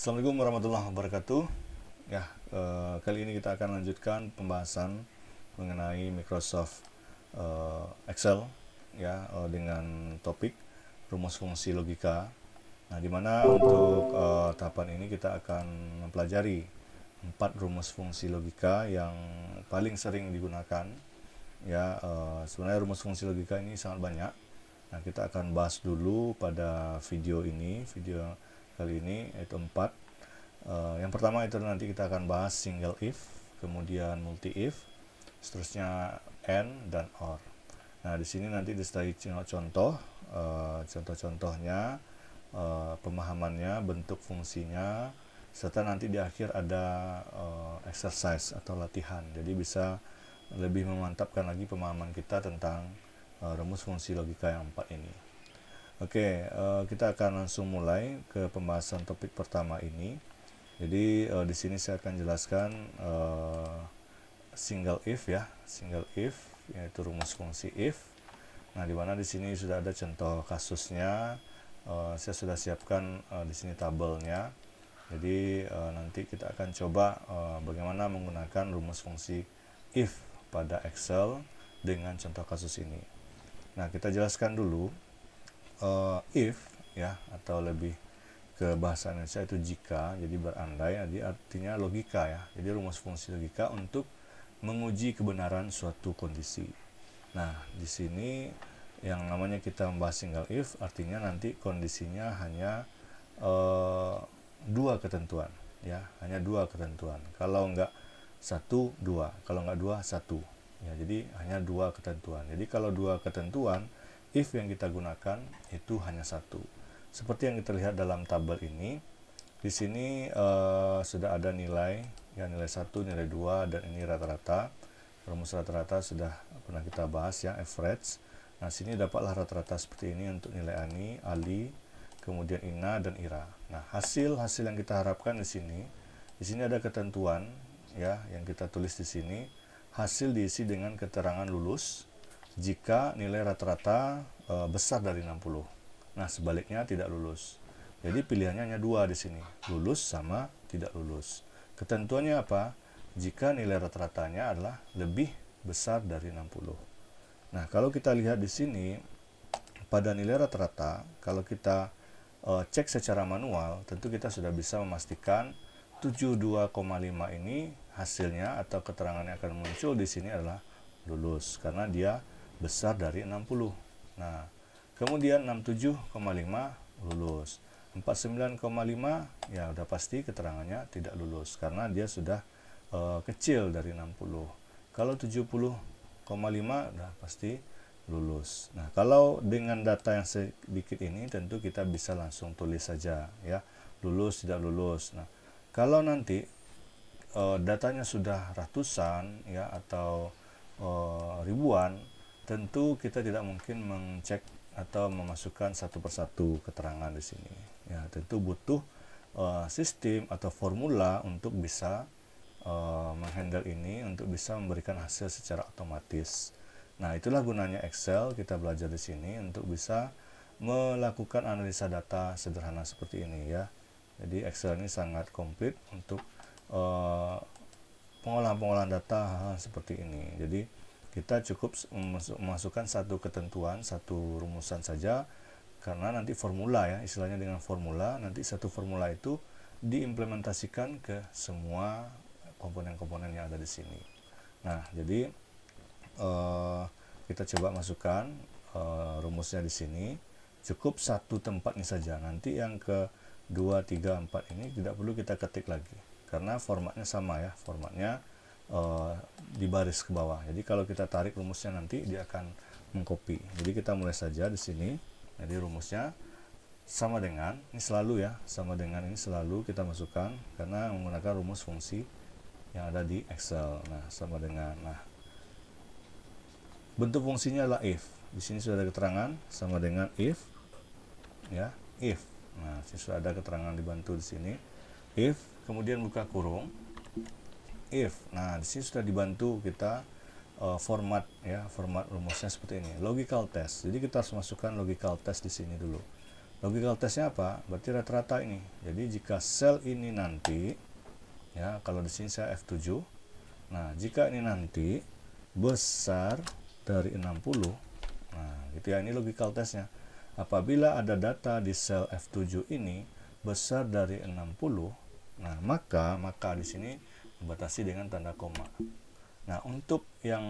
Assalamualaikum warahmatullahi wabarakatuh. Ya, kali ini kita akan lanjutkan pembahasan mengenai Microsoft Excel ya, dengan topik rumus fungsi logika. Nah, di mana untuk tahapan ini kita akan mempelajari 4 rumus fungsi logika yang paling sering digunakan. Ya, sebenarnya rumus fungsi logika ini sangat banyak. Nah, kita akan bahas dulu pada video kali ini, yaitu 4. Yang pertama itu nanti kita akan bahas single if, kemudian multi if, seterusnya and dan or. Nah, di sini nanti disertai contoh, contoh-contohnya, pemahamannya, bentuk fungsinya, serta nanti di akhir ada exercise atau latihan. Jadi bisa lebih memantapkan lagi pemahaman kita tentang rumus fungsi logika yang 4 ini. Oke, kita akan langsung mulai ke pembahasan topik pertama ini. Jadi di sini saya akan jelaskan single if ya, single if yaitu rumus fungsi if. Nah, di mana di sini sudah ada contoh kasusnya. Saya sudah siapkan di sini tabelnya. Jadi nanti kita akan coba bagaimana menggunakan rumus fungsi if pada Excel dengan contoh kasus ini. Nah, kita jelaskan dulu if ya, atau lebih ke bahasa Indonesia itu jika, jadi berandai, jadi artinya logika ya. Jadi rumus fungsi logika untuk menguji kebenaran suatu kondisi. Nah, di sini yang namanya kita membahas single if artinya nanti kondisinya hanya dua ketentuan ya, hanya dua ketentuan. Kalau enggak satu, dua. Kalau enggak dua, satu. Ya, jadi hanya dua ketentuan. Jadi kalau dua ketentuan, if yang kita gunakan itu hanya satu. Seperti yang kita lihat dalam tabel ini, di sini sudah ada nilai, ya, nilai 1, nilai 2, dan ini rata-rata. Rumus rata-rata sudah pernah kita bahas ya, average. Nah, sini dapatlah rata-rata seperti ini untuk nilai Ani, Ali, kemudian Ina, dan Ira. Nah, hasil yang kita harapkan di sini ada ketentuan ya, yang kita tulis di sini. Hasil diisi dengan keterangan lulus jika nilai rata-rata besar dari 60. Nah, sebaliknya tidak lulus. Jadi pilihannya hanya dua di sini, lulus sama tidak lulus. Ketentuannya apa? Jika nilai rata-ratanya adalah lebih besar dari 60. Nah, kalau kita lihat di sini pada nilai rata-rata, kalau kita cek secara manual, tentu kita sudah bisa memastikan 72,5 ini hasilnya atau keterangan yang akan muncul di sini adalah lulus karena dia besar dari 60. Nah, kemudian 67,5 lulus. 49,5 ya udah pasti keterangannya tidak lulus karena dia sudah kecil dari 60. Kalau 70,5 udah pasti lulus. Nah, kalau dengan data yang sedikit ini tentu kita bisa langsung tulis saja ya, lulus tidak lulus. Nah, kalau nanti datanya sudah ratusan ya atau ribuan, tentu kita tidak mungkin mengcek atau memasukkan satu persatu keterangan di sini. Ya, tentu butuh sistem atau formula untuk bisa menghandle ini, untuk bisa memberikan hasil secara otomatis. Nah, itulah gunanya Excel. Kita belajar di sini untuk bisa melakukan analisa data sederhana seperti ini ya. Jadi Excel ini sangat komplit untuk pengolahan data seperti ini. Jadi kita cukup memasukkan satu ketentuan, satu rumusan saja, karena nanti formula ya, istilahnya dengan formula, nanti satu formula itu diimplementasikan ke semua komponen-komponen yang ada di sini. Nah, jadi kita coba masukkan rumusnya di sini. Cukup satu tempat ini saja. Nanti yang ke 2, 3, 4 ini tidak perlu kita ketik lagi karena formatnya sama ya, formatnya di baris ke bawah. Jadi kalau kita tarik rumusnya nanti dia akan mengcopy. Jadi kita mulai saja di sini. Jadi rumusnya sama dengan ini selalu ya, sama dengan ini selalu kita masukkan karena menggunakan rumus fungsi yang ada di Excel. Nah, sama dengan, nah, bentuk fungsinya adalah if. Di sini sudah ada keterangan sama dengan if ya, if. Nah, sini sudah ada keterangan dibantu di sini. If, kemudian buka kurung if. Nah, di sini sudah dibantu kita format ya, format rumusnya seperti ini. Logical test. Jadi kita harus masukkan logical test di sini dulu. Logical testnya apa? Berarti rata-rata ini. Jadi jika sel ini nanti, ya kalau di sini saya F7, nah jika ini nanti besar dari 60, nah gitu ya, ini logical testnya. Apabila ada data di sel F7 ini besar dari 60, nah maka di sini dibatasi dengan tanda koma. Nah, untuk yang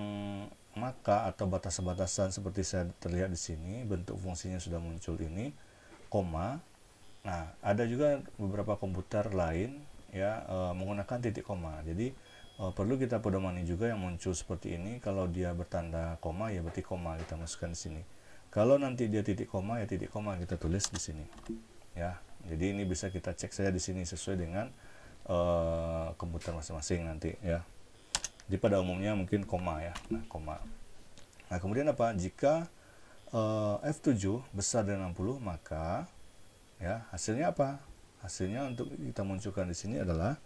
maka atau batas-batasan seperti saya terlihat di sini, bentuk fungsinya sudah muncul ini, koma. Nah, ada juga beberapa komputer lain ya menggunakan titik koma. Jadi perlu kita pedomani juga yang muncul seperti ini. Kalau dia bertanda koma ya berarti koma kita masukkan di sini. Kalau nanti dia titik koma ya titik koma kita tulis di sini. Ya, jadi ini bisa kita cek saja di sini sesuai dengan komputer masing-masing nanti ya. Jadi pada umumnya mungkin koma ya. Nah, koma. Nah, kemudian apa? Jika F7 besar dari 60, maka ya hasilnya apa? Hasilnya untuk kita munculkan di sini adalah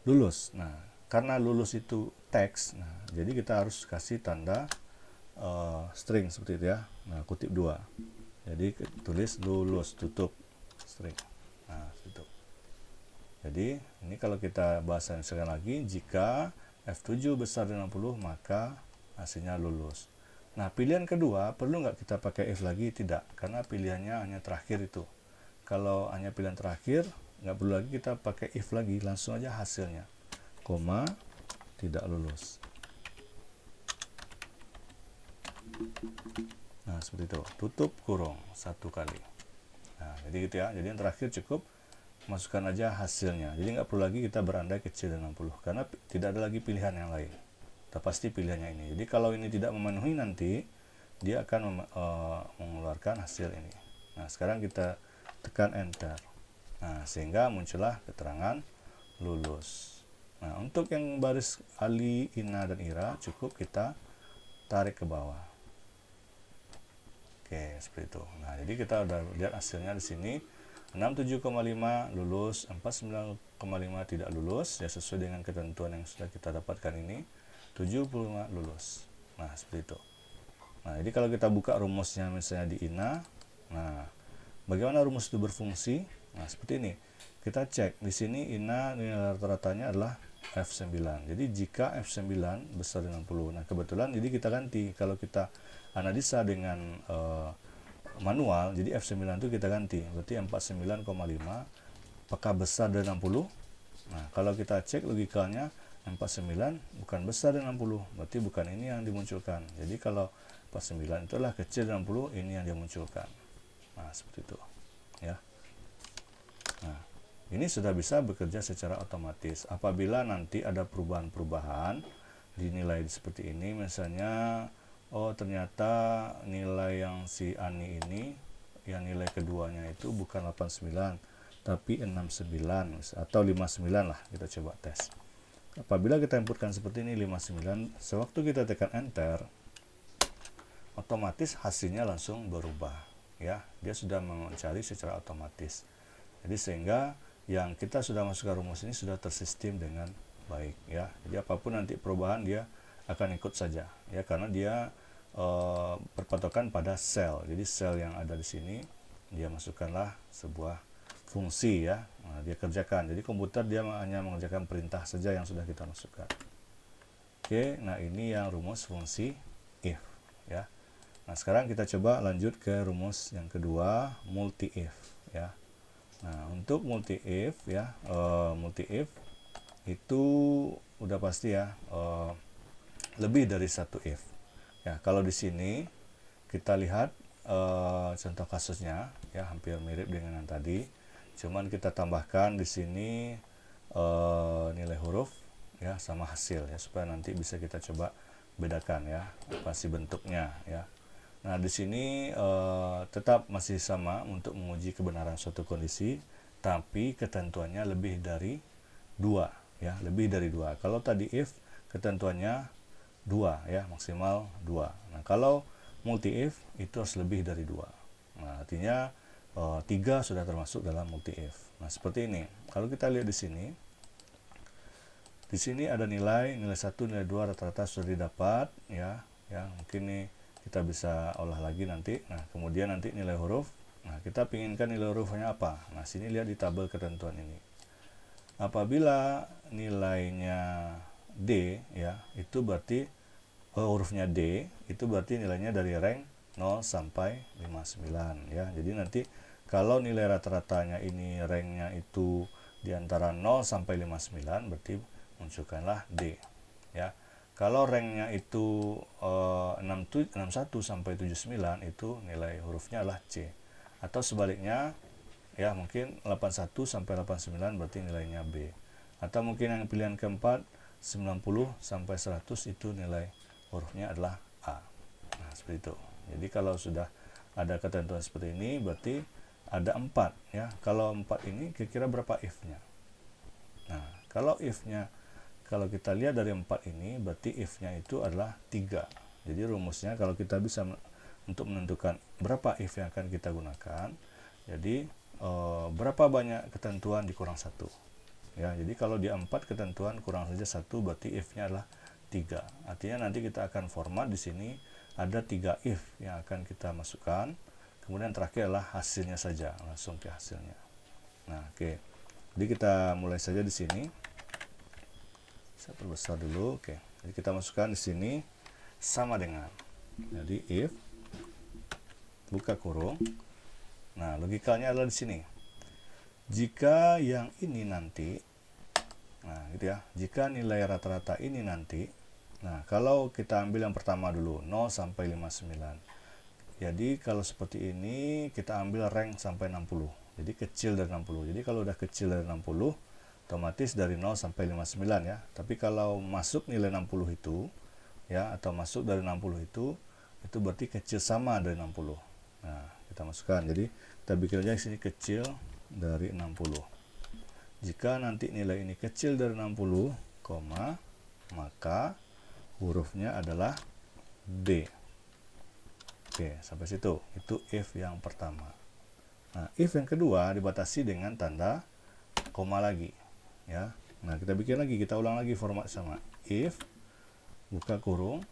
lulus. Nah, karena lulus itu teks, nah jadi kita harus kasih tanda string seperti itu ya. Nah, kutip 2. Jadi tulis lulus tutup string. Nah, itu. Jadi ini kalau kita bahas sekali lagi, jika F7 besar dari 60 maka hasilnya lulus. Nah, pilihan kedua perlu nggak kita pakai if lagi? Tidak, karena pilihannya hanya terakhir itu. Kalau hanya pilihan terakhir, nggak perlu lagi kita pakai if lagi, langsung aja hasilnya. Koma, tidak lulus. Nah, seperti itu. Tutup kurung 1 kali. Nah, jadi gitu ya. Jadi yang terakhir cukup masukkan aja hasilnya. Jadi nggak perlu lagi kita berandai kecil dari 60 karena tidak ada lagi pilihan yang lain. Kita pasti pilihannya ini. Jadi kalau ini tidak memenuhi nanti dia akan mengeluarkan hasil ini. Nah, sekarang kita tekan enter. Nah, sehingga muncullah keterangan lulus. Nah, untuk yang baris Ali, Ina, dan Ira cukup kita tarik ke bawah. Oke, seperti itu. Nah, jadi kita udah lihat hasilnya di sini. 67,5 lulus, 49,5 tidak lulus ya, sesuai dengan ketentuan yang sudah kita dapatkan ini. 75 lulus. Nah, seperti itu. Nah, jadi kalau kita buka rumusnya misalnya di INA, nah bagaimana rumus itu berfungsi? Nah, seperti ini. Kita cek di sini INA nilai rata-ratanya adalah F9. Jadi jika F9 besar dari 60. Nah, kebetulan jadi kita ganti. Kalau kita analisa dengan manual, jadi F9 itu kita ganti, berarti 49,5 apakah besar dari 60? Nah, kalau kita cek logikanya 49 bukan besar dari 60, berarti bukan ini yang dimunculkan. Jadi kalau 49 itulah kecil dari 60, ini yang dimunculkan. Nah, seperti itu ya. Nah, ini sudah bisa bekerja secara otomatis. Apabila nanti ada perubahan-perubahan di nilai seperti ini, misalnya oh ternyata nilai yang si Ani ini yang nilai keduanya itu bukan 89 tapi 69 atau 59 lah, kita coba tes. Apabila kita inputkan seperti ini 59, sewaktu kita tekan enter otomatis hasilnya langsung berubah ya, dia sudah mencari secara otomatis. Jadi sehingga yang kita sudah masukkan rumus ini sudah tersistem dengan baik ya. Jadi apapun nanti perubahan dia akan ikut saja ya, karena dia berpatokan pada sel. Jadi sel yang ada di sini dia masukkanlah sebuah fungsi ya. Nah, dia kerjakan. Jadi komputer dia hanya mengerjakan perintah saja yang sudah kita masukkan. Oke, nah ini yang rumus fungsi if ya. Nah, sekarang kita coba lanjut ke rumus yang kedua, multi if ya. Nah, untuk multi if ya, multi if itu udah pasti ya lebih dari satu if. Ya, kalau di sini kita lihat contoh kasusnya ya, hampir mirip dengan yang tadi. Cuman kita tambahkan di sini nilai huruf ya sama hasil ya, supaya nanti bisa kita coba bedakan ya apa sih bentuknya ya. Nah, di sini tetap masih sama untuk menguji kebenaran suatu kondisi, tapi ketentuannya lebih dari 2 ya, lebih dari 2. Kalau tadi if ketentuannya 2 ya, maksimal 2. Nah, kalau multi if itu harus lebih dari 2. Nah, artinya 3 sudah termasuk dalam multi if. Nah, seperti ini. Kalau kita lihat di sini ada nilai 1, nilai 2 rata-rata sudah didapat ya. Ya, mungkin nih kita bisa olah lagi nanti. Nah, kemudian nanti nilai huruf Nah, kita inginkan nilai hurufnya apa? Nah, sini lihat di tabel ketentuan ini. Apabila nilainya D ya, itu berarti hurufnya D itu berarti nilainya dari rank 0 sampai 59 ya. Jadi nanti kalau nilai rata-ratanya ini ranknya itu di antara 0 sampai 59 berarti munculkanlah D ya. Kalau ranknya itu 61 sampai 79 itu nilai hurufnya adalah C. Atau sebaliknya ya, mungkin 81 sampai 89 berarti nilainya B. Atau mungkin yang pilihan keempat 90 sampai 100 itu nilai hurufnya adalah A. Nah, seperti itu. Jadi kalau sudah ada ketentuan seperti ini berarti ada 4 ya. Kalau 4 ini kira-kira berapa if-nya? Nah, kalau if-nya, kalau kita lihat dari 4 ini berarti if-nya itu adalah 3. Jadi rumusnya kalau kita bisa untuk menentukan berapa if yang akan kita gunakan, jadi berapa banyak ketentuan dikurang 1 ya. Jadi kalau di 4 ketentuan kurang saja 1 berarti if-nya adalah 3. Artinya nanti kita akan format di sini ada 3 if yang akan kita masukkan. Kemudian terakhir adalah hasilnya saja, langsung ke hasilnya. Nah, oke. Jadi kita mulai saja di sini. Saya perbesar dulu. Oke. Jadi kita masukkan di sini sama dengan. Jadi if buka kurung. Nah, logikanya adalah di sini. Jika yang ini nanti, nah gitu ya, jika nilai rata-rata ini nanti, nah kalau kita ambil yang pertama dulu, 0 sampai 59. Jadi kalau seperti ini, kita ambil rank sampai 60. Jadi kecil dari 60. Jadi kalau udah kecil dari 60, otomatis dari 0 sampai 59 ya. Tapi kalau masuk nilai 60 itu, ya, atau masuk dari 60 itu berarti kecil sama dari 60. Nah, kita masukkan. Jadi kita bikin aja di sini kecil dari 60. Jika nanti nilai ini kecil dari 60, maka hurufnya adalah D. Oke, sampai situ. Itu if yang pertama. Nah, if yang kedua dibatasi dengan tanda koma lagi, ya. Nah, kita bikin lagi, kita ulang lagi format sama. If buka kurung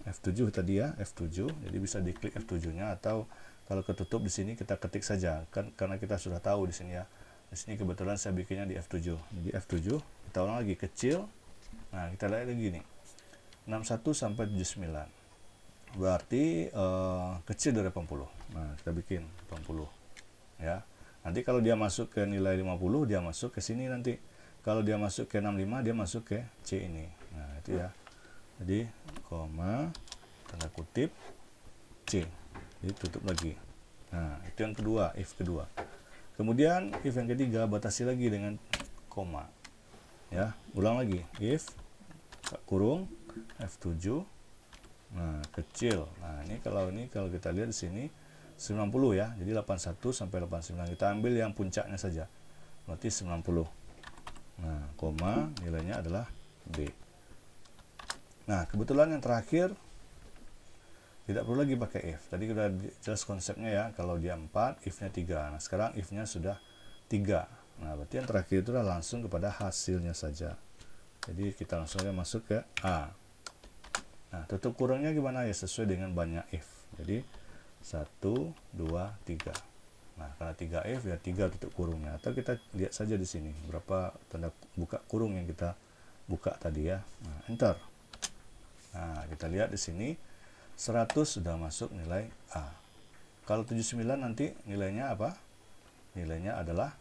F7 tadi ya, F7. Jadi bisa diklik F7-nya, atau kalau ketutup di sini kita ketik saja, kan karena kita sudah tahu di sini ya. Di sini kebetulan saya bikinnya di F7. Jadi F7, kita ulang lagi kecil. Nah, kita lihat lagi nih. 61 sampai 79. Berarti kecil dari 80. Nah, kita bikin 80. Ya. Nanti kalau dia masuk ke nilai 50, dia masuk ke sini nanti. Kalau dia masuk ke 65, dia masuk ke C ini. Nah, itu ya. Jadi koma tanda kutip C, jadi tutup lagi. Nah, itu yang kedua, if kedua. Kemudian if yang ketiga batasi lagi dengan koma ya. Ulang lagi, if kurung F7. Nah, kecil. Nah, ini kalau kita lihat di sini 90 ya. Jadi 81 sampai 89. Kita ambil yang puncaknya saja. Berarti 90. Nah, koma nilainya adalah B. Nah, kebetulan yang terakhir tidak perlu lagi pakai if. Tadi sudah jelas konsepnya ya. Kalau dia 4, if-nya 3. Nah, sekarang if-nya sudah 3. Nah, berarti yang terakhir itu adalah langsung kepada hasilnya saja. Jadi kita langsung aja masuk ke A. Nah, tutup kurungnya gimana ya? Sesuai dengan banyak if. Jadi 1, 2, 3. Nah, karena 3 if ya 3 tutup kurungnya. Atau kita lihat saja di sini berapa tanda buka kurung yang kita buka tadi ya. Nah, enter. Nah, kita lihat di sini 100 sudah masuk nilai A. Kalau 79 nanti nilainya apa? Nilainya adalah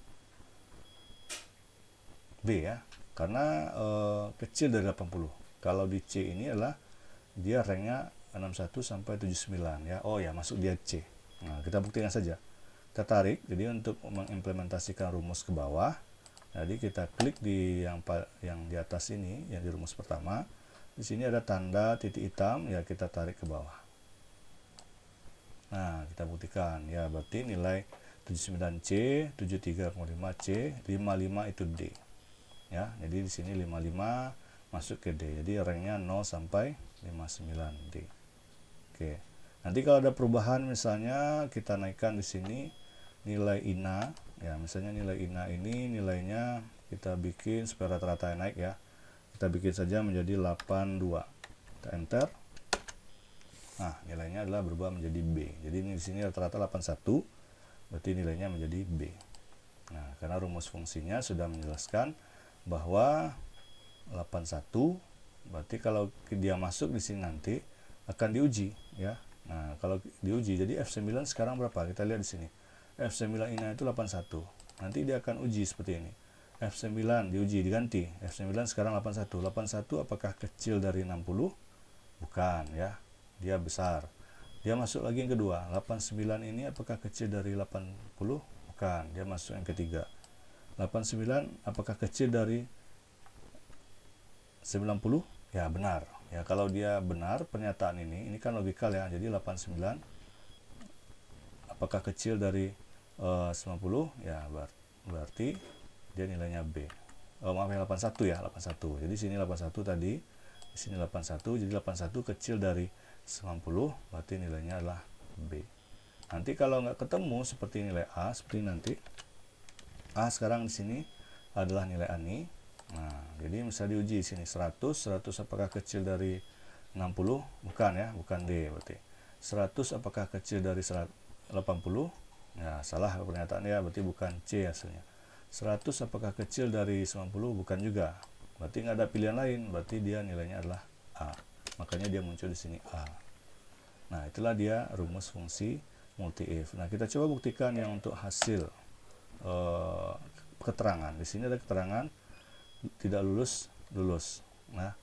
B ya. Karena kecil dari 80. Kalau di C ini adalah dia ranknya 61 sampai 79 ya. Oh ya, masuk dia C. Nah, kita buktikan saja. Kita tarik. Jadi untuk mengimplementasikan rumus ke bawah, jadi kita klik di yang di atas ini, yang di rumus pertama. Di sini ada tanda titik hitam, ya kita tarik ke bawah. Nah, kita buktikan ya, berarti nilai 79C, 73,5C, 55 itu D. Ya, jadi di sini 55 masuk ke D. Jadi ranknya 0 sampai 59 D. Oke. Nanti kalau ada perubahan, misalnya kita naikkan di sini nilai INA, ya misalnya nilai INA ini nilainya kita bikin supaya rata-rata naik ya. Kita bikin saja menjadi 82. Kita enter. Nah, nilainya adalah berubah menjadi B. Jadi ini di sini rata-rata 81. berarti nilainya menjadi B. Nah, karena rumus fungsinya sudah menjelaskan bahwa 81 berarti kalau dia masuk di sini nanti akan diuji ya. Nah, kalau diuji jadi F9 sekarang berapa? Kita lihat di sini. F9 ini itu 81. Nanti dia akan uji seperti ini. F9 diuji diganti. F9 sekarang 81. 81 apakah kecil dari 60? Bukan ya. Dia besar. Dia masuk lagi yang kedua. 89 ini apakah kecil dari 80? Bukan. Dia masuk yang ketiga. 89 apakah kecil dari 90? Ya, benar. Ya, kalau dia benar pernyataan ini kan logikal ya. Jadi 89 apakah kecil dari 90? Ya, berarti dia nilainya B. Maaf ya, 81 ya, 81. Jadi sini 81 tadi, di sini 81. Jadi 81 kecil dari 90, berarti nilainya adalah B. Nanti kalau nggak ketemu seperti nilai A, seperti nanti A sekarang di sini adalah nilai A nih. Nah, jadi misalnya diuji di sini 100 apakah kecil dari 60? Bukan ya, bukan D berarti. 100 apakah kecil dari 80? Ya, salah pernyataannya, berarti bukan C hasilnya. 100 apakah kecil dari 90? Bukan juga. Berarti nggak ada pilihan lain, berarti dia nilainya adalah A. Makanya dia muncul di sini A. Nah, itulah dia rumus fungsi multi if. Nah, kita coba buktikan yang untuk hasil keterangan. Di sini ada keterangan tidak lulus. Nah,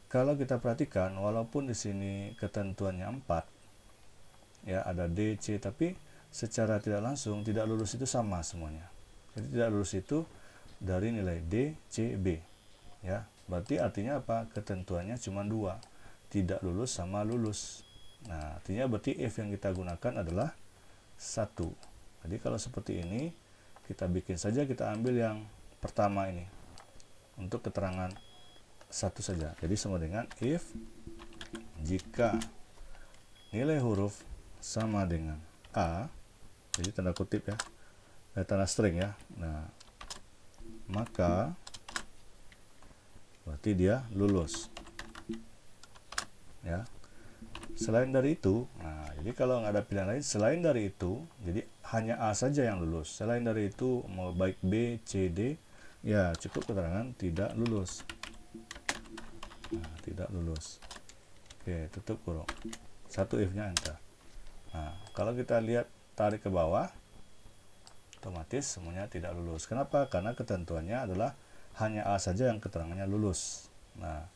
kalau kita perhatikan walaupun di sini ketentuannya 4 ya, ada D, C, tapi secara tidak langsung tidak lulus itu sama semuanya. Jadi tidak lulus itu dari nilai D, C, B. Ya, berarti artinya apa? Ketentuannya cuma 2. Tidak lulus sama lulus. Nah, artinya berarti if yang kita gunakan adalah 1. Jadi kalau seperti ini kita bikin saja, kita ambil yang pertama ini untuk keterangan 1 saja. Jadi sama dengan if jika nilai huruf sama dengan A, jadi tanda kutip ya, tanda string ya. Nah, maka berarti dia lulus ya. Selain dari itu, nah jadi kalau nggak ada pilihan lain selain dari itu, jadi hanya A saja yang lulus. Selain dari itu mau baik B, C, D, ya cukup keterangan tidak lulus. Nah, tidak lulus. Oke, tutup kurung. 1 if-nya enter. Nah, kalau kita lihat tarik ke bawah, otomatis semuanya tidak lulus. Kenapa? Karena ketentuannya adalah hanya A saja yang keterangannya lulus. Nah,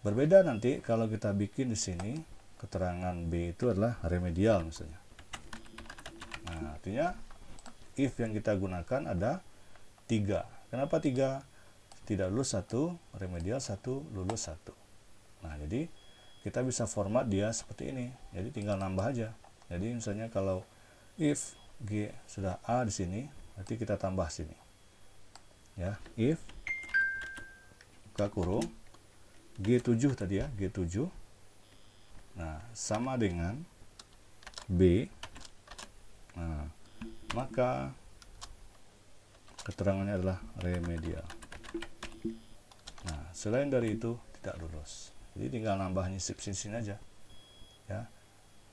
berbeda nanti kalau kita bikin di sini keterangan B itu adalah remedial misalnya. Nah, artinya if yang kita gunakan ada 3. Kenapa 3? Tidak lulus 1, remedial 1, lulus 1. Nah, jadi kita bisa format dia seperti ini. Jadi tinggal nambah aja. Jadi misalnya kalau if G sudah A di sini, berarti kita tambah sini. Ya, if buka kurung G7 tadi ya, G7. Nah, sama dengan B. Nah, maka keterangannya adalah remedial. Nah, selain dari itu tidak lulus. Jadi tinggal nambah nyisip sini aja. Ya.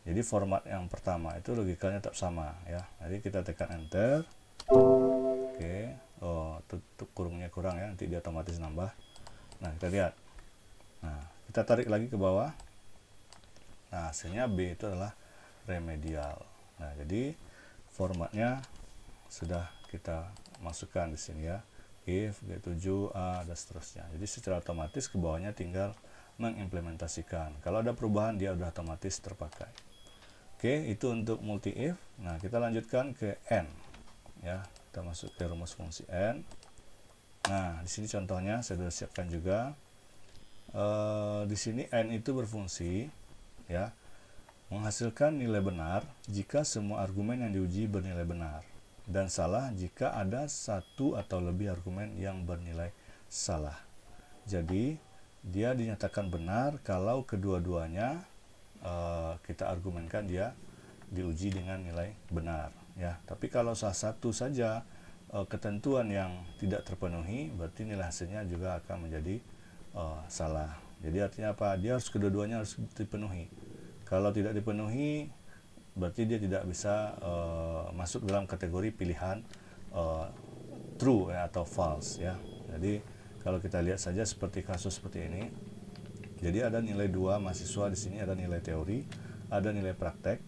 Jadi format yang pertama itu logikanya tetap sama ya. Jadi kita tekan enter. Oke. Oh, tutup kurungnya kurang ya, nanti dia otomatis nambah. Nah, kita lihat. Nah, kita tarik lagi ke bawah. Nah, hasilnya B itu adalah remedial. Nah, jadi formatnya sudah kita masukkan di sini ya. If, G7, A, dan seterusnya. Jadi secara otomatis ke bawahnya tinggal mengimplementasikan. Kalau ada perubahan dia sudah otomatis terpakai. Oke, itu untuk multi if. Nah, kita lanjutkan ke N. Ya, kita masuk ke rumus fungsi N. Nah, di sini contohnya saya sudah siapkan juga. Di sini N itu berfungsi ya, menghasilkan nilai benar jika semua argumen yang diuji bernilai benar, dan salah jika ada satu atau lebih argumen yang bernilai salah. Jadi dia dinyatakan benar kalau kedua-duanya kita argumenkan dia diuji dengan nilai benar ya. Tapi kalau salah satu saja ketentuan yang tidak terpenuhi, berarti nilai hasilnya juga akan menjadi salah. Jadi artinya apa? Dia harus kedua-duanya harus dipenuhi. Kalau tidak dipenuhi, berarti dia tidak bisa masuk dalam kategori pilihan true ya, atau false ya. Jadi kalau kita lihat saja seperti kasus seperti ini. Jadi ada nilai 2 mahasiswa di sini, ada nilai teori, ada nilai praktek.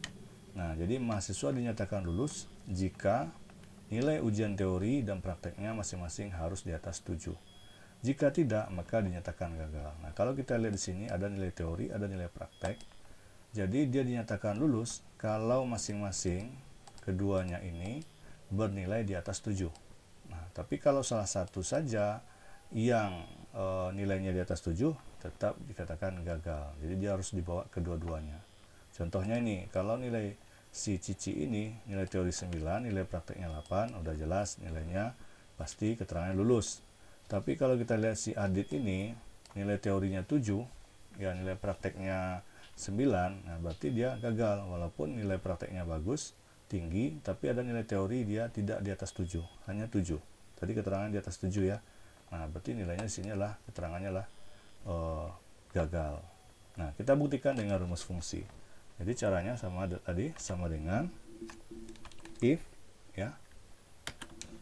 Nah, jadi mahasiswa dinyatakan lulus jika nilai ujian teori dan prakteknya masing-masing harus di atas 7. Jika tidak, maka dinyatakan gagal. Nah, kalau kita lihat di sini ada nilai teori, ada nilai praktek. Jadi dia dinyatakan lulus kalau masing-masing keduanya ini bernilai di atas 7. Nah, tapi kalau salah satu saja yang nilainya di atas 7, tetap dikatakan gagal. Jadi dia harus dibawa kedua-duanya. Contohnya ini, kalau nilai si Cici ini, nilai teori 9, nilai prakteknya 8, udah jelas nilainya pasti keterangannya lulus. Tapi kalau kita lihat si Adit ini, nilai teorinya 7, ya nilai prakteknya 9, nah berarti dia gagal. Walaupun nilai prakteknya bagus, tinggi, tapi ada nilai teori dia tidak di atas 7, hanya 7. Tadi keterangan di atas 7 ya. Nah, berarti nilainya di sini lah, keterangannya lah gagal. Nah, kita buktikan dengan rumus fungsi. Jadi caranya sama tadi, sama dengan if ya.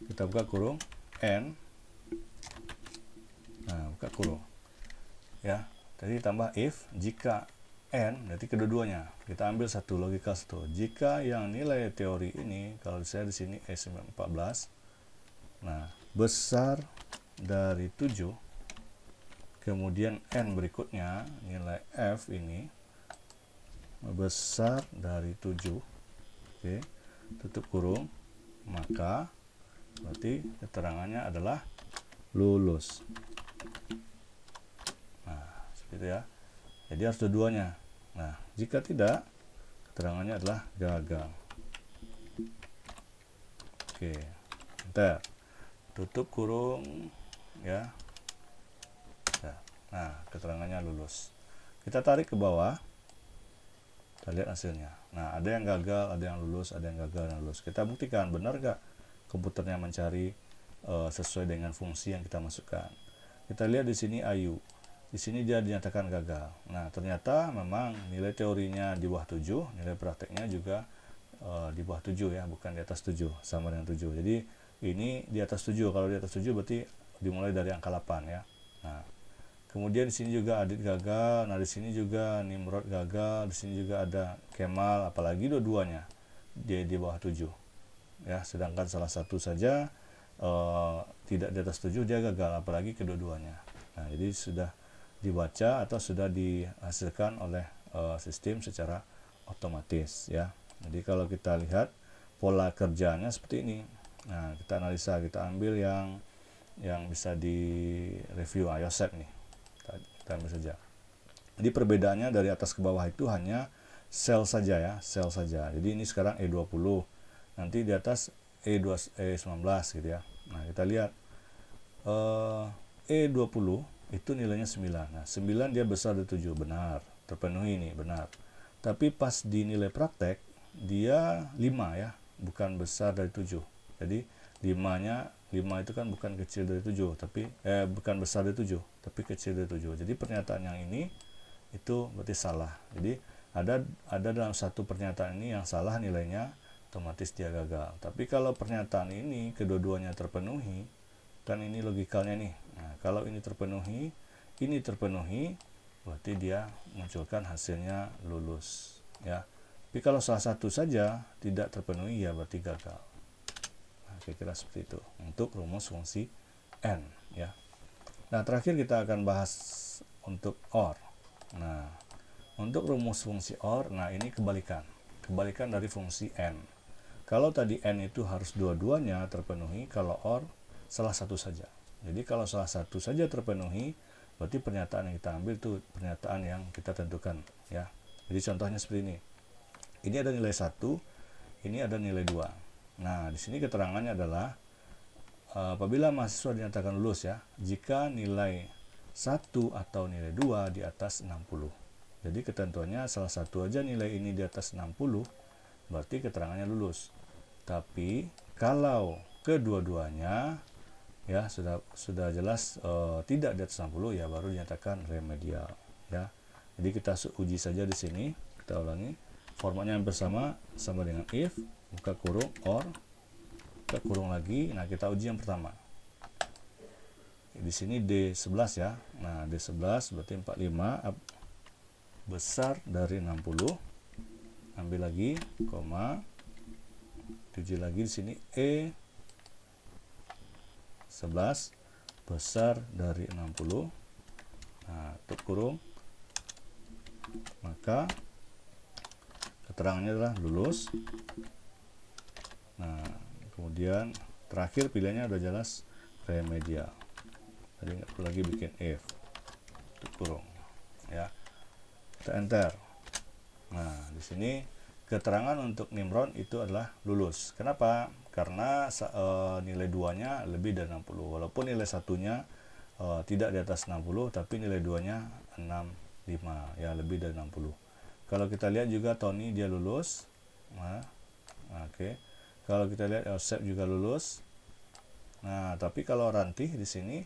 Kita buka kurung n. Nah, buka kurung. Ya. Tadi tambah if jika n, berarti kedua-duanya. Kita ambil satu logika satu. Jika yang nilai teori ini, kalau saya di sini E914, nah, besar dari 7, kemudian n berikutnya nilai f ini besar dari 7, oke, tutup kurung, maka berarti keterangannya adalah lulus. Nah, seperti itu ya. Jadi harus dua-duanya. Nah, jika tidak, keterangannya adalah gagal. Oke, bentar, tutup kurung ya. Nah, keterangannya lulus. Kita tarik ke bawah, kita lihat hasilnya. Nah, ada yang gagal, ada yang lulus, ada yang gagal, dan lulus. Kita buktikan benar gak komputernya mencari sesuai dengan fungsi yang kita masukkan. Kita lihat di sini Ayu, di sini dia dinyatakan gagal. Nah, ternyata memang nilai teorinya di bawah 7, nilai prakteknya juga di bawah 7 ya, bukan di atas 7, sama dengan 7. Jadi ini di atas 7. Kalau di atas 7 berarti dimulai dari angka 8 ya. Nah, kemudian di sini juga Adit gagal. Nah, di sini juga Nimrod gagal. Di sini juga ada Kemal, apalagi dua-duanya dia di bawah 7. Ya, sedangkan salah satu saja tidak di atas 7, dia gagal, apalagi kedua-duanya. Nah, jadi sudah dibaca atau sudah dihasilkan oleh sistem secara otomatis ya. Jadi kalau kita lihat pola kerjanya seperti ini. Nah, kita analisa, kita ambil yang bisa di review Yosep nih. Kita ambil saja. Jadi perbedaannya dari atas ke bawah itu hanya sel saja ya, sel saja. Jadi ini sekarang E20, nanti di atas E19 gitu ya. Nah, kita lihat E20 itu nilainya 9. Nah, 9 dia besar dari 7, benar, terpenuhi ini, benar. Tapi pas di nilai praktek dia 5 ya, bukan besar dari 7. Jadi 5 itu kan bukan kecil dari 7, tapi bukan besar dari 7, tapi kecil dari 7. Jadi pernyataan yang ini itu berarti salah. Jadi ada dalam satu pernyataan ini yang salah nilainya, otomatis dia gagal. Tapi kalau pernyataan ini kedua-duanya terpenuhi, kan ini logikalnya nih. Nah, kalau ini terpenuhi, berarti dia munculkan hasilnya lulus ya. Tapi kalau salah satu saja tidak terpenuhi, ya berarti gagal. Kira-kira seperti itu untuk rumus fungsi n ya. Nah, terakhir kita akan bahas untuk OR. Nah, untuk rumus fungsi OR, nah ini kebalikan dari fungsi n. Kalau tadi n itu harus dua-duanya terpenuhi, kalau OR salah satu saja. Jadi kalau salah satu saja terpenuhi, berarti pernyataan yang kita ambil itu pernyataan yang kita tentukan ya. Jadi contohnya seperti ini. Ini ada nilai 1, ini ada nilai 2. Nah, di sini keterangannya adalah apabila mahasiswa dinyatakan lulus ya, jika nilai 1 atau nilai 2 di atas 60. Jadi ketentuannya salah satu aja nilai ini di atas 60, berarti keterangannya lulus. Tapi kalau kedua-duanya ya sudah jelas tidak di atas 60, ya baru dinyatakan remedial ya. Jadi kita uji saja di sini, kita ulangi. formatnya hampir sama dengan if, buka kurung, or, buka kurung lagi. Nah, kita uji yang pertama. Di sini D11 ya. Nah, D11 berarti 45 besar dari 60. Ambil lagi, koma. Diuji lagi di sini E11 besar dari 60. Nah, tutup kurung. Maka keterangannya adalah lulus. Nah, kemudian terakhir pilihannya udah jelas remedial. Jadi nggak perlu lagi bikin if, tutup kurung ya. Kita enter. Nah, di sini keterangan untuk Nimron itu adalah lulus. Kenapa? Karena nilai 2-nya lebih dari 60. Walaupun nilai satunya tidak di atas 60, tapi nilai 2-nya 65, ya lebih dari 60. Kalau kita lihat juga Tony dia lulus. Nah, oke. Kalau kita lihat Joseph juga lulus. Nah, tapi kalau Ranti di sini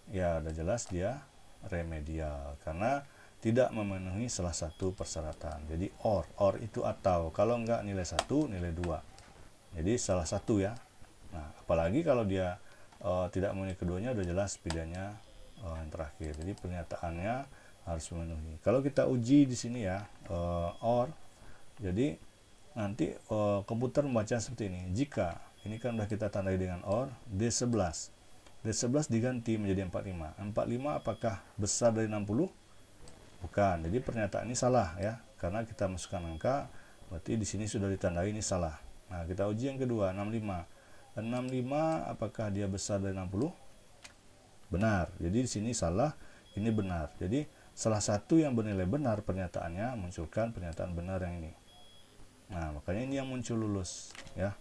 ya udah jelas dia remedial karena tidak memenuhi salah satu persyaratan. Jadi or itu atau, kalau enggak nilai 1, nilai 2. Jadi salah satu ya. Nah, apalagi kalau dia tidak memenuhi keduanya, udah jelas pilihannya yang terakhir. Jadi pernyataannya harus memenuhi. Kalau kita uji di sini ya or, jadi nanti komputer membaca seperti ini. Jika ini kan udah kita tandai dengan or, D11 diganti menjadi 45. 45 apakah besar dari 60? Bukan. Jadi pernyataan ini salah ya, karena kita masukkan angka, berarti di sini sudah ditandai ini salah. Nah, kita uji yang kedua, 65. 65 apakah dia besar dari 60? Benar. Jadi di sini salah, ini benar. Jadi salah satu yang bernilai benar pernyataannya munculkan pernyataan benar yang ini. Nah, makanya ini yang muncul lulus ya.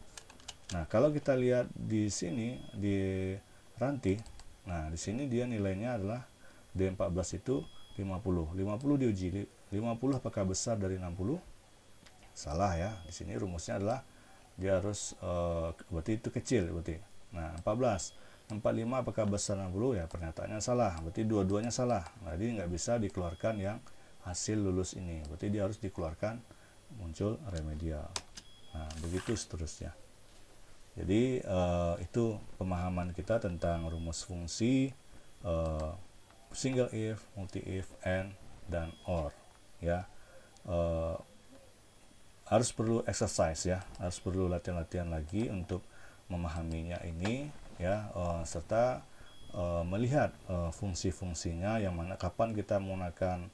Nah, kalau kita lihat di sini di Ranti, nah di sini dia nilainya adalah D14 itu 50 diuji. 50 apakah besar dari 60? Salah ya. Di sini rumusnya adalah dia harus berarti itu kecil berarti. Nah, 45 apakah besar 60? Ya, pernyataannya salah. Berarti dua-duanya salah. Nah, jadi nggak bisa dikeluarkan yang hasil lulus ini. Berarti dia harus dikeluarkan muncul remedial. Nah, begitu seterusnya. Jadi itu pemahaman kita tentang rumus fungsi single if, multi if, and, dan or ya. Harus perlu exercise ya, harus perlu latihan-latihan lagi untuk memahaminya ini ya, serta melihat fungsi-fungsinya, yang mana kapan kita menggunakan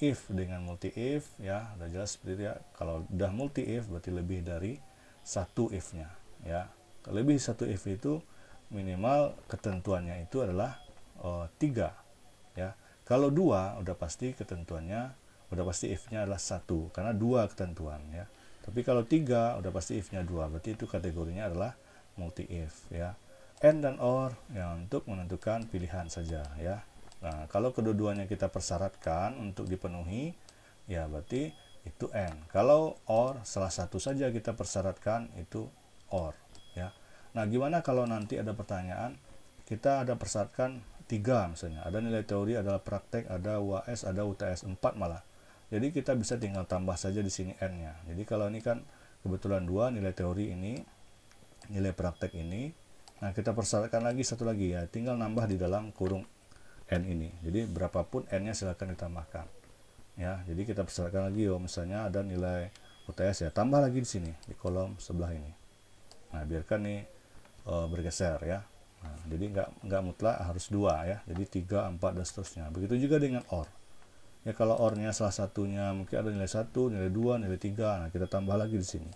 if dengan multi if ya. Udah jelas seperti itu ya. Kalau udah multi if berarti lebih dari satu if-nya ya. Lebih satu if itu minimal ketentuannya itu adalah 3 ya. Kalau 2 udah pasti ketentuannya, udah pasti if-nya adalah 1 karena 2 ketentuan ya. Tapi kalau 3 udah pasti if-nya 2, berarti itu kategorinya adalah multi if ya. And dan or yang untuk menentukan pilihan saja ya. Nah, kalau kedua-duanya kita persyaratkan untuk dipenuhi ya berarti itu and. Kalau or salah satu saja kita persyaratkan, itu or ya. Nah, gimana kalau nanti ada pertanyaan kita ada persyaratkan 3 misalnya, ada nilai teori, ada praktek, ada UAS, ada UTS 4 malah. Jadi kita bisa tinggal tambah saja di sini n-nya. Jadi kalau ini kan kebetulan 2 nilai teori ini, nilai praktek ini. Nah, kita persyaratkan lagi satu lagi ya, tinggal nambah di dalam kurung n ini. Jadi berapapun n-nya silakan ditambahkan. Ya, jadi kita persyaratkan lagi misalnya ada nilai UTS ya, tambah lagi di sini di kolom sebelah ini. Nah, biarkan nih bergeser ya. Nah, jadi nggak mutlak harus 2 ya. Jadi 3, 4 dan seterusnya. Begitu juga dengan or. Ya, kalau or-nya salah satunya mungkin ada nilai 1, nilai 2, nilai 3. Nah, kita tambah lagi di sini.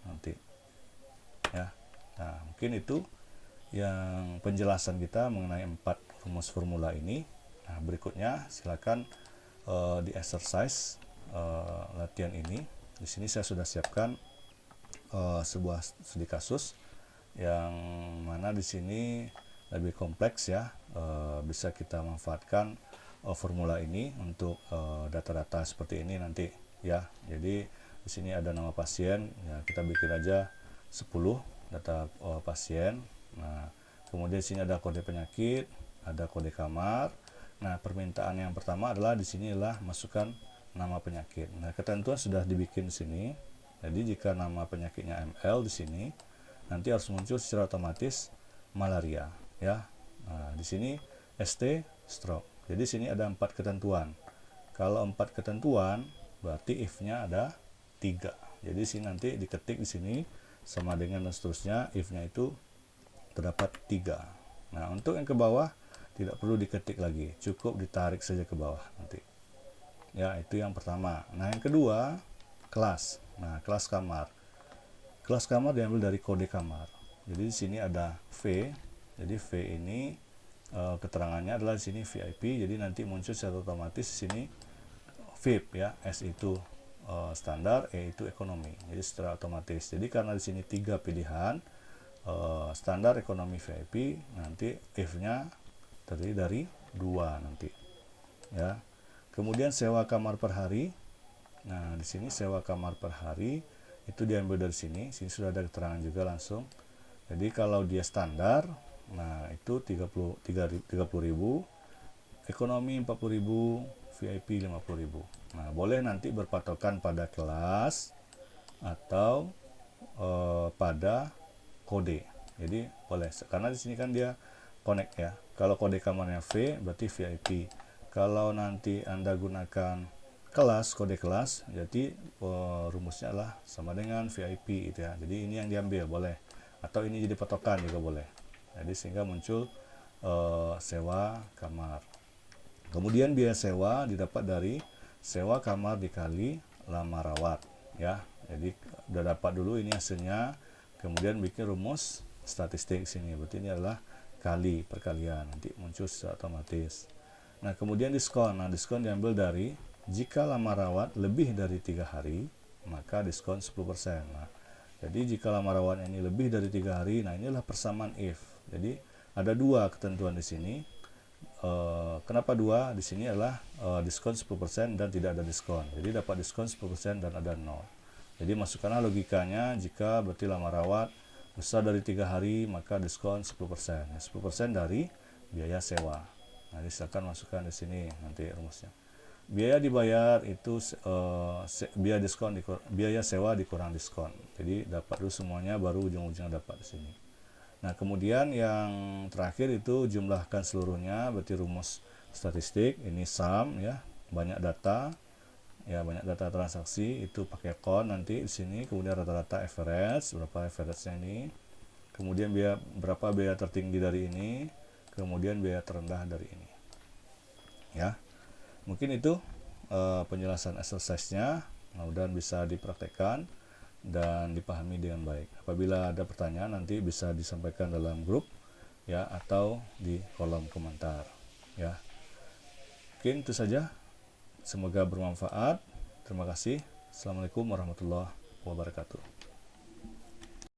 Nanti. Ya. Nah, mungkin itu yang penjelasan kita mengenai 4 rumus formula ini. Nah, berikutnya silakan di exercise latihan ini. Di sini saya sudah siapkan sebuah studi kasus yang mana di sini lebih kompleks ya, bisa kita manfaatkan formula ini untuk data-data seperti ini nanti ya. Jadi di sini ada nama pasien ya, kita bikin aja 10 data pasien. Nah, kemudian di sini ada kode penyakit, ada kode kamar. Nah, permintaan yang pertama adalah di sini adalah masukkan nama penyakit. Nah, ketentuan sudah dibikin di sini. Jadi jika nama penyakitnya ML di sini, nanti harus muncul secara otomatis malaria, ya. Nah, di sini ST stroke. Jadi sini ada 4 ketentuan. Kalau 4 ketentuan, berarti if-nya ada 3. Jadi sini nanti diketik di sini sama dengan dan seterusnya, if-nya itu terdapat 3. Nah, untuk yang ke bawah tidak perlu diketik lagi, cukup ditarik saja ke bawah nanti. Ya, itu yang pertama. Nah, yang kedua, kelas. Nah, kelas kamar. Kelas kamar diambil dari kode kamar. Jadi di sini ada V. Jadi V ini keterangannya adalah di sini VIP. Jadi nanti muncul secara otomatis di sini VIP, ya. S itu standar, E itu ekonomi. Jadi secara otomatis. Jadi karena di sini 3 pilihan, standar, ekonomi, VIP, nanti if-nya terdiri dari 2 nanti, ya. Kemudian sewa kamar per hari. Nah, di sini sewa kamar per hari itu diambil dari sini. Sini sudah ada keterangan juga langsung. Jadi kalau dia standar, nah itu 30.000, ekonomi 40.000, VIP 50.000. Nah, boleh nanti berpatokan pada kelas atau pada kode. Jadi boleh, karena di sini kan dia connect, ya. Kalau kode kamarnya V berarti VIP. Kalau nanti Anda gunakan kelas, kode kelas, jadi rumusnya adalah sama dengan VIP itu, ya. Jadi ini yang diambil boleh, atau ini jadi patokan juga boleh. Jadi sehingga muncul sewa kamar. Kemudian biaya sewa didapat dari sewa kamar dikali lama rawat, ya. Jadi udah dapat dulu ini hasilnya, kemudian bikin rumus statistik sini. Berarti ini adalah kali perkalian, nanti muncul secara otomatis. Nah, kemudian diskon. Nah, diskon diambil dari jika lama rawat lebih dari 3 hari, maka diskon 10%. Nah, jadi jika lama rawat ini lebih dari 3 hari, nah inilah persamaan if. Jadi ada 2 ketentuan di sini. Kenapa 2? Di sini adalah diskon 10% dan tidak ada diskon. Jadi dapat diskon 10% dan ada 0. Jadi masukkanlah logikanya, jika berarti lama rawat besar dari 3 hari, maka diskon 10%. 10% dari biaya sewa. Nah, silakan masukkan di sini nanti rumusnya. Biaya dibayar itu biaya sewa dikurang diskon. Jadi dapat dulu semuanya, baru ujung-ujungnya dapat di sini. Nah, kemudian yang terakhir itu jumlahkan seluruhnya, berarti rumus statistik. Ini sum, ya, banyak data, ya, banyak data transaksi itu pakai count nanti di sini. Kemudian rata-rata average, berapa average-nya ini. Kemudian berapa biaya tertinggi dari ini. Kemudian biaya terendah dari ini, ya. Mungkin itu penjelasan exercise-nya. Mudah-mudahan bisa dipraktekkan dan dipahami dengan baik. Apabila ada pertanyaan nanti bisa disampaikan dalam grup, ya, atau di kolom komentar, ya. Mungkin itu saja. Semoga bermanfaat. Terima kasih. Assalamualaikum warahmatullahi wabarakatuh.